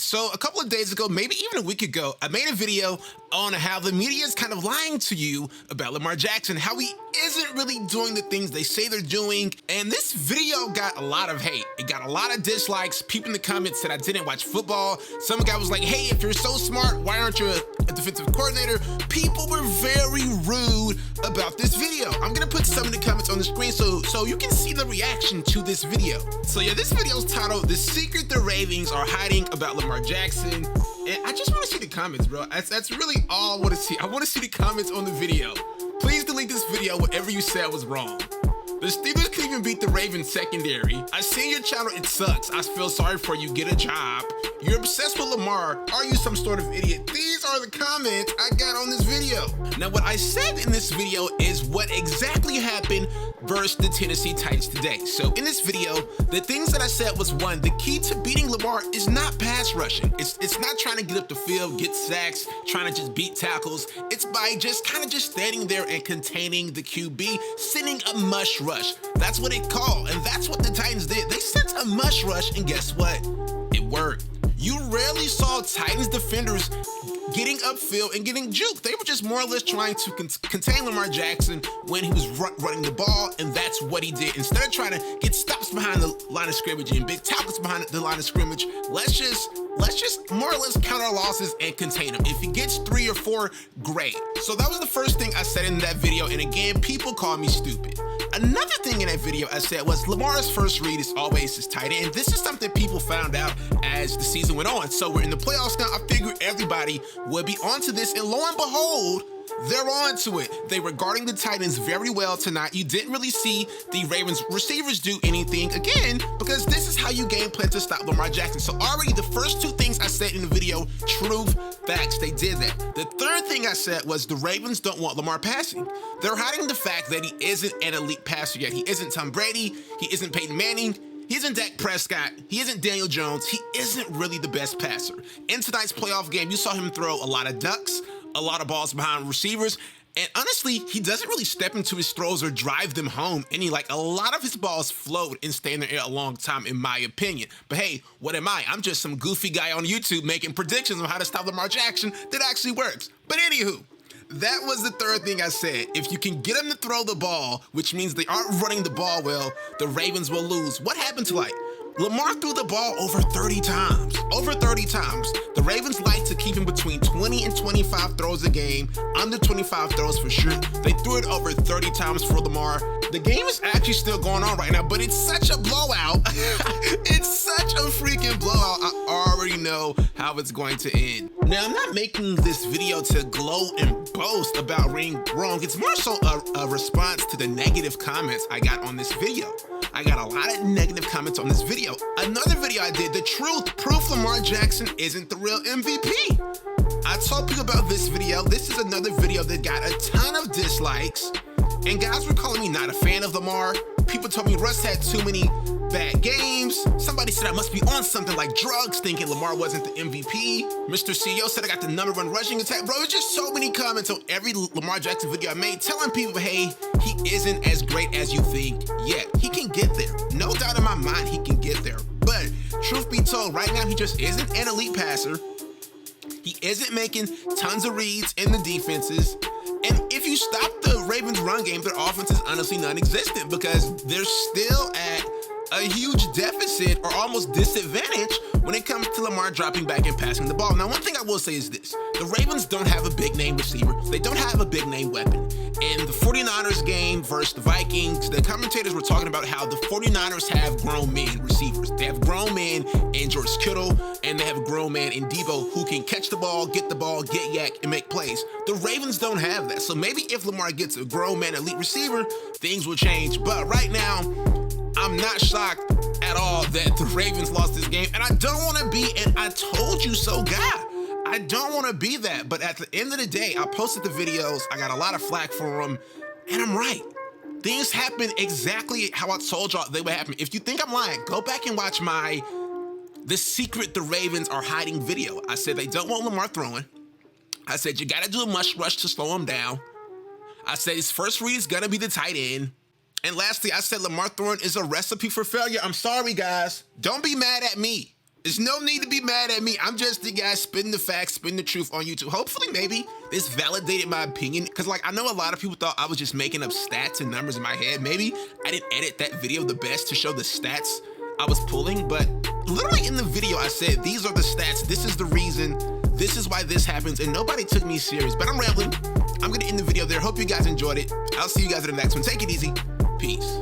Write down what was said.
So a couple of days ago, maybe even a week ago, I made a video on how the media is kind of lying to you about Lamar Jackson, how he isn't really doing the things they say they're doing. And this video got a lot of hate. It got a lot of dislikes. People in the comments said I didn't watch football. Some guy was like, hey, if you're so smart, why aren't you a defensive coordinator? People were very rude about this video. I'm gonna put some of the comments on the screen so you can see the reaction to this video. So yeah, this video is titled "The Secret the Ravens Are Hiding About Lamar Jackson." And I just want to see the comments, bro. That's really all I want to see. I want to see the comments on the video. Please delete this video. Whatever you said was wrong. The Steelers couldn't even beat the Ravens secondary. I seen your channel, it sucks. I feel sorry for you, get a job. You're obsessed with Lamar. Are you some sort of idiot? These are the comments I got on this video. Now what I said in this video is what exactly happened versus the Tennessee Titans today. So in this video, the things that I said was one, the key to beating Lamar is not pass rushing. It's not trying to get up the field, get sacks, trying to just beat tackles. It's by just standing there and containing the QB, sending a mush rush. That's what it called, and that's what the Titans did. They sent a mush rush, and guess what? It worked. You rarely saw Titans defenders getting upfield and getting juked. They were just more or less trying to contain Lamar Jackson when he was running the ball, and that's what he did. Instead of trying to get stops behind the line of scrimmage and big tackles behind the line of scrimmage, let's just more or less count our losses and contain him. If he gets 3 or 4, great. So that was the first thing I said in that video, and again, people call me stupid. Another thing in that video I said was Lamar's first read is always his tight end. This is something people found out as the season went on. So we're in the playoffs now. I figured everybody would be onto this, and lo and behold, they're on to it. They were guarding the Titans very well tonight. You didn't really see the Ravens receivers do anything, again, because this is how you game plan to stop Lamar Jackson. So already the first 2 things I said in the video, truth, facts, they did that. The third thing I said was the Ravens don't want Lamar passing. They're hiding the fact that he isn't an elite passer yet. He isn't Tom Brady. He isn't Peyton Manning. He isn't Dak Prescott. He isn't Daniel Jones. He isn't really the best passer. In tonight's playoff game, you saw him throw a lot of ducks, a lot of balls behind receivers, and honestly, he doesn't really step into his throws or drive them home any. Like, a lot of his balls float and stay in the air a long time, in my opinion. But hey, what am I? I'm just some goofy guy on YouTube making predictions on how to stop Lamar Jackson that actually works. But anywho, that was the third thing I said. If you can get him to throw the ball, which means they aren't running the ball well, the Ravens will lose. What happened to Lamar threw the ball over 30 times. Over 30 times. The Ravens like to keep him between 20 and 25 throws a game. Under 25 throws for sure. They threw it over 30 times for Lamar. The game is actually still going on right now, but it's such a blowout. It's such a freaking blowout. I already know how it's going to end. Now, I'm not making this video to gloat and boast about being wrong. It's more so a response to the negative comments I got on this video. I got a lot of negative comments on this video. Another video I did, the truth, proof Lamar Jackson isn't the real MVP. I told people about this video. This is another video that got a ton of dislikes, and guys were calling me not a fan of Lamar. People told me Russ had too many bad games. Somebody said I must be on something like drugs, thinking Lamar wasn't the MVP. Mr. CEO said I got the #1 rushing attack. Bro, there's just so many comments on every Lamar Jackson video I made telling people, hey, he isn't as great as you think yet. He can get there. No doubt in my mind he can get there. But truth be told, right now he just isn't an elite passer. He isn't making tons of reads in the defenses. And if you stop the Ravens' run game, their offense is honestly non-existent because they're still at a huge deficit or almost disadvantage when it comes to Lamar dropping back and passing the ball. Now, one thing I will say is this. The Ravens don't have a big-name receiver. They don't have a big-name weapon. In the 49ers game versus the Vikings, the commentators were talking about how the 49ers have grown men receivers. They have grown men in George Kittle, and they have a grown man in Debo who can catch the ball, get yak, and make plays. The Ravens don't have that. So maybe if Lamar gets a grown man elite receiver, things will change. But right now, I'm not shocked at all that the Ravens lost this game, and I don't want to be an I told you so guy. I don't want to be that, but at the end of the day, I posted the videos, I got a lot of flack for them, and I'm right. Things happen exactly how I told y'all they would happen. If you think I'm lying, go back and watch my The Secret the Ravens Are Hiding video. I said they don't want Lamar throwing. I said you got to do a mush rush to slow him down. I said his first read is going to be the tight end. And lastly, I said Lamar throwing is a recipe for failure. I'm sorry, guys. Don't be mad at me. There's no need to be mad at me. I'm just the guy spitting the facts, spitting the truth on YouTube. Hopefully, maybe this validated my opinion. Because, like, I know a lot of people thought I was just making up stats and numbers in my head. Maybe I didn't edit that video the best to show the stats I was pulling. But literally in the video, I said, these are the stats. This is the reason. This is why this happens. And nobody took me serious. But I'm rambling. I'm going to end the video there. Hope you guys enjoyed it. I'll see you guys in the next one. Take it easy. Peace.